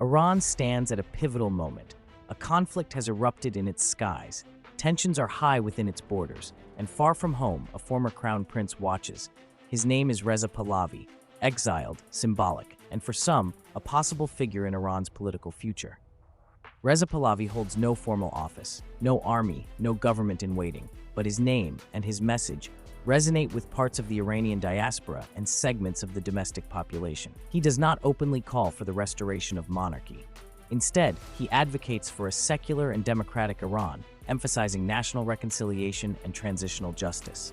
Iran stands at a pivotal moment. A conflict has erupted in its skies. Tensions are high within its borders, and far from home, a former crown prince watches. His name is Reza Pahlavi, exiled, symbolic, and for some, a possible figure in Iran's political future. Reza Pahlavi holds no formal office, no army, no government in waiting, but his name and his message resonate with parts of the Iranian diaspora and segments of the domestic population. He does not openly call for the restoration of monarchy. Instead, he advocates for a secular and democratic Iran, emphasizing national reconciliation and transitional justice.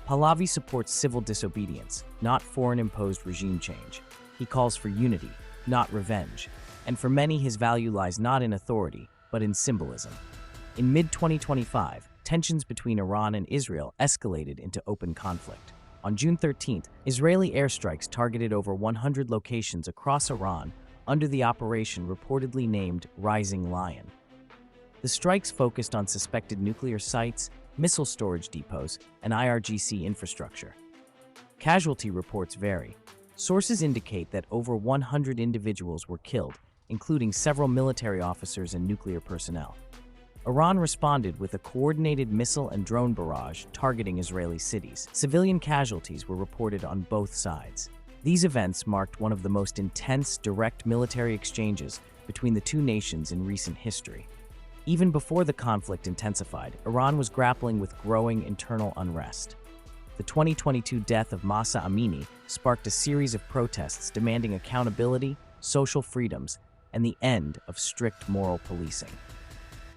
Pahlavi supports civil disobedience, not foreign-imposed regime change. He calls for unity, not revenge. And for many, his value lies not in authority, but in symbolism. In mid-2025, tensions between Iran and Israel escalated into open conflict. On June 13th, Israeli airstrikes targeted over 100 locations across Iran under the operation reportedly named Rising Lion. The strikes focused on suspected nuclear sites, missile storage depots, and IRGC infrastructure. Casualty reports vary. Sources indicate that over 100 individuals were killed, including several military officers and nuclear personnel. Iran responded with a coordinated missile and drone barrage targeting Israeli cities. Civilian casualties were reported on both sides. These events marked one of the most intense direct military exchanges between the two nations in recent history. Even before the conflict intensified, Iran was grappling with growing internal unrest. The 2022 death of Mahsa Amini sparked a series of protests demanding accountability, social freedoms, and the end of strict moral policing.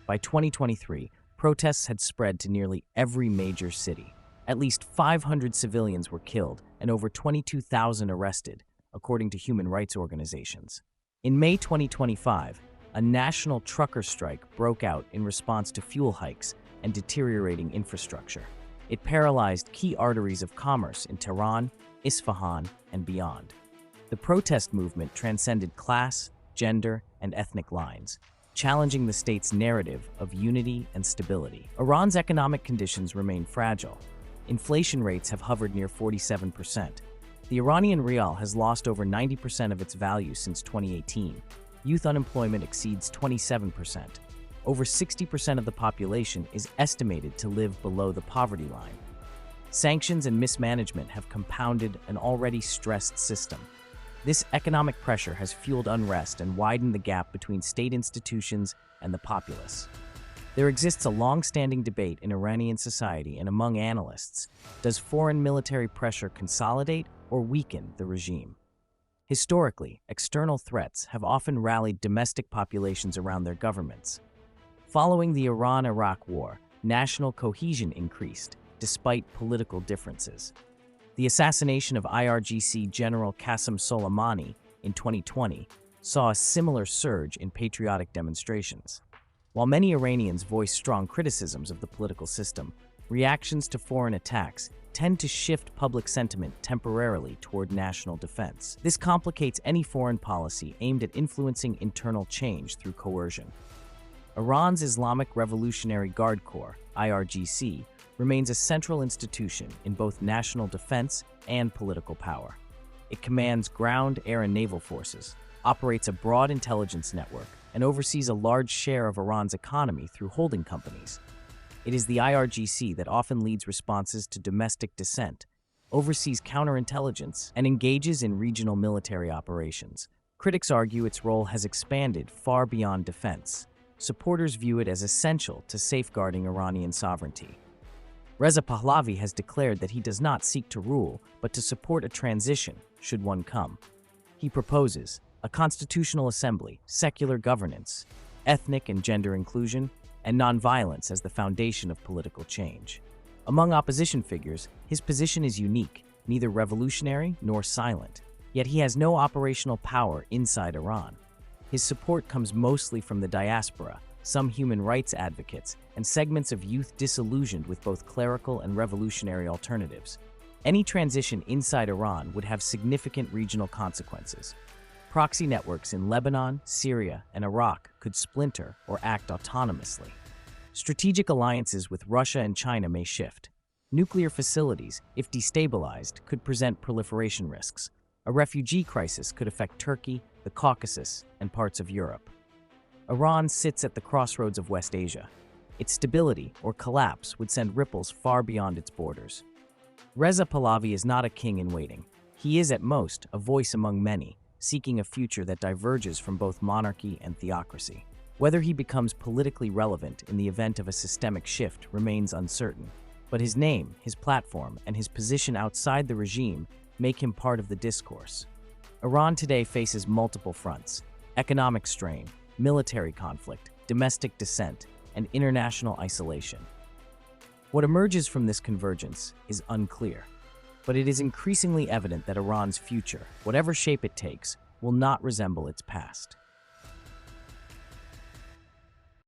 By 2023, protests had spread to nearly every major city. At least 500 civilians were killed and over 22,000 arrested, according to human rights organizations. In May 2025, a national trucker strike broke out in response to fuel hikes and deteriorating infrastructure. It paralyzed key arteries of commerce in Tehran, Isfahan, and beyond. The protest movement transcended class, gender, and ethnic lines, challenging the state's narrative of unity and stability. Iran's economic conditions remain fragile. Inflation rates have hovered near 47%. The Iranian rial has lost over 90% of its value since 2018. Youth unemployment exceeds 27%. Over 60% of the population is estimated to live below the poverty line. Sanctions and mismanagement have compounded an already stressed system. This economic pressure has fueled unrest and widened the gap between state institutions and the populace. There exists a long-standing debate in Iranian society and among analysts: does foreign military pressure consolidate or weaken the regime? Historically, external threats have often rallied domestic populations around their governments. Following the Iran-Iraq War, national cohesion increased, despite political differences. The assassination of IRGC General Qasem Soleimani in 2020 saw a similar surge in patriotic demonstrations. While many Iranians voice strong criticisms of the political system, reactions to foreign attacks tend to shift public sentiment temporarily toward national defense. This complicates any foreign policy aimed at influencing internal change through coercion. Iran's Islamic Revolutionary Guard Corps, IRGC, remains a central institution in both national defense and political power. It commands ground, air, and naval forces, operates a broad intelligence network, and oversees a large share of Iran's economy through holding companies. It is the IRGC that often leads responses to domestic dissent, oversees counterintelligence, and engages in regional military operations. Critics argue its role has expanded far beyond defense. Supporters view it as essential to safeguarding Iranian sovereignty. Reza Pahlavi has declared that he does not seek to rule, but to support a transition, should one come. He proposes a constitutional assembly, secular governance, ethnic and gender inclusion, and nonviolence as the foundation of political change. Among opposition figures, his position is unique, neither revolutionary nor silent, yet he has no operational power inside Iran. His support comes mostly from the diaspora, some human rights advocates, and segments of youth disillusioned with both clerical and revolutionary alternatives. Any transition inside Iran would have significant regional consequences. Proxy networks in Lebanon, Syria, and Iraq could splinter or act autonomously. Strategic alliances with Russia and China may shift. Nuclear facilities, if destabilized, could present proliferation risks. A refugee crisis could affect Turkey, the Caucasus, and parts of Europe. Iran sits at the crossroads of West Asia. Its stability or collapse would send ripples far beyond its borders. Reza Pahlavi is not a king in waiting. He is, at most, a voice among many, seeking a future that diverges from both monarchy and theocracy. Whether he becomes politically relevant in the event of a systemic shift remains uncertain, but his name, his platform, and his position outside the regime make him part of the discourse. Iran today faces multiple fronts: economic strain, military conflict, domestic dissent, and international isolation. What emerges from this convergence is unclear, but it is increasingly evident that Iran's future, whatever shape it takes, will not resemble its past.